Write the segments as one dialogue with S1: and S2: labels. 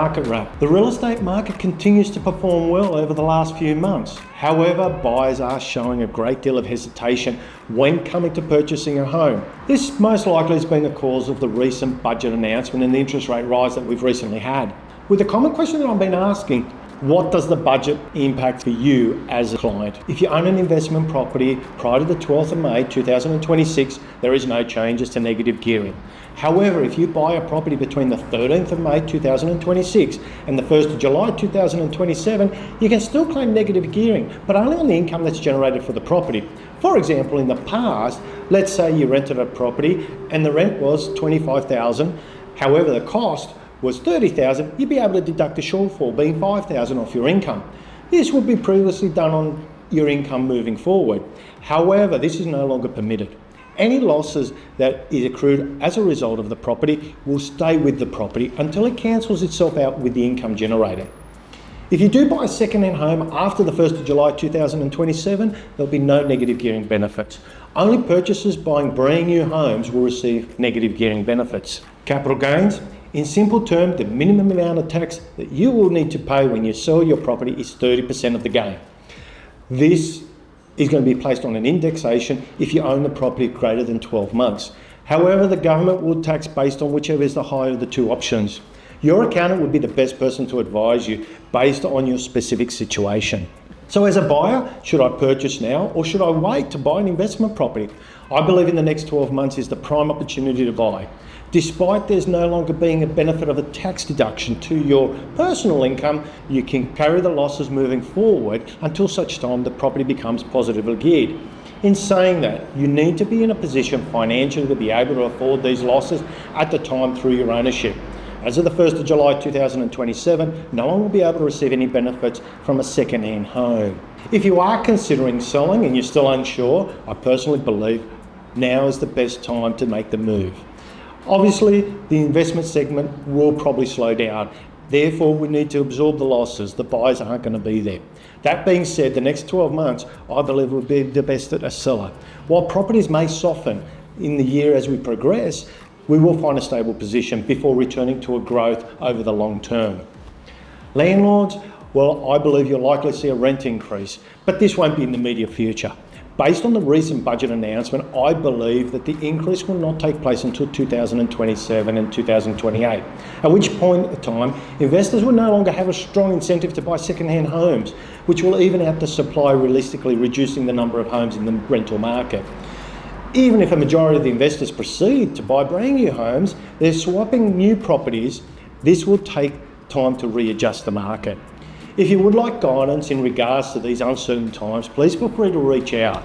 S1: market wrap. The real estate market continues to perform well over the last few months. However, buyers are showing a great deal of hesitation when coming to purchasing a home. This most likely has been the cause of the recent budget announcement and the interest rate rise that we've recently had. With the common question that I've been asking, what does the budget impact for you as a client? If you own an investment property prior to the 12th of May 2026, there is no changes to negative gearing. However, if you buy a property between the 13th of May 2026 and the 1st of July 2027, you can still claim negative gearing, but only on the income that's generated for the property. For example, in the past, let's say you rented a property and the rent was $25,000, however, the cost was $30,000, you'd be able to deduct a shortfall being $5,000 off your income. This would be previously done on your income moving forward. However, this is no longer permitted. Any losses that is accrued as a result of the property will stay with the property until it cancels itself out with the income generated. If you do buy a second-hand home after the 1st of July 2027, there'll be no negative gearing benefits. Only purchasers buying brand new homes will receive negative gearing benefits. Capital gains. In simple terms, the minimum amount of tax that you will need to pay when you sell your property is 30% of the gain. This is going to be placed on an indexation if you own the property greater than 12 months. However, the government will tax based on whichever is the higher of the two options. Your accountant would be the best person to advise you based on your specific situation. So as a buyer, should I purchase now or should I wait to buy an investment property? I believe in the next 12 months is the prime opportunity to buy. Despite there's no longer being a benefit of a tax deduction to your personal income, you can carry the losses moving forward until such time the property becomes positively geared. In saying that, you need to be in a position financially to be able to afford these losses at the time through your ownership. As of the 1st of July 2027, no one will be able to receive any benefits from a second-hand home. If you are considering selling and you're still unsure, I personally believe now is the best time to make the move. Obviously, the investment segment will probably slow down. Therefore, we need to absorb the losses. The buyers aren't going to be there. That being said, the next 12 months, I believe, will be the best at a seller. While properties may soften in the year as we progress, we will find a stable position before returning to a growth over the long term. Landlords, well, I believe you'll likely see a rent increase, but this won't be in the immediate future. Based on the recent budget announcement, I believe that the increase will not take place until 2027 and 2028, at which point in time, investors will no longer have a strong incentive to buy second-hand homes, which will even out the supply, realistically reducing the number of homes in the rental market. Even if a majority of the investors proceed to buy brand new homes, they're swapping new properties. This will take time to readjust the market. If you would like guidance in regards to these uncertain times, please feel free to reach out.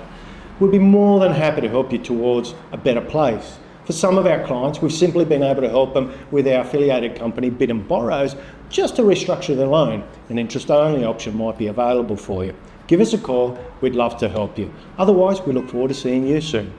S1: We'll be more than happy to help you towards a better place. For some of our clients, we've simply been able to help them with our affiliated company, Bid and Borrows, just to restructure their loan. An interest-only option might be available for you. Give us a call, we'd love to help you. Otherwise, we look forward to seeing you soon.